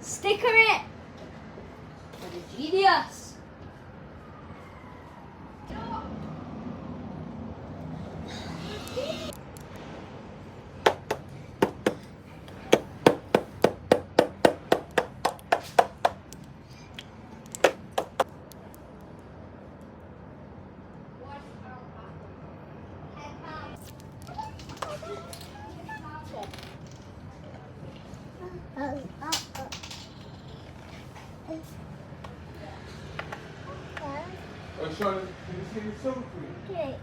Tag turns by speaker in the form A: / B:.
A: Sticker it for the genius.
B: Sean, can you see the song for me?
C: Okay.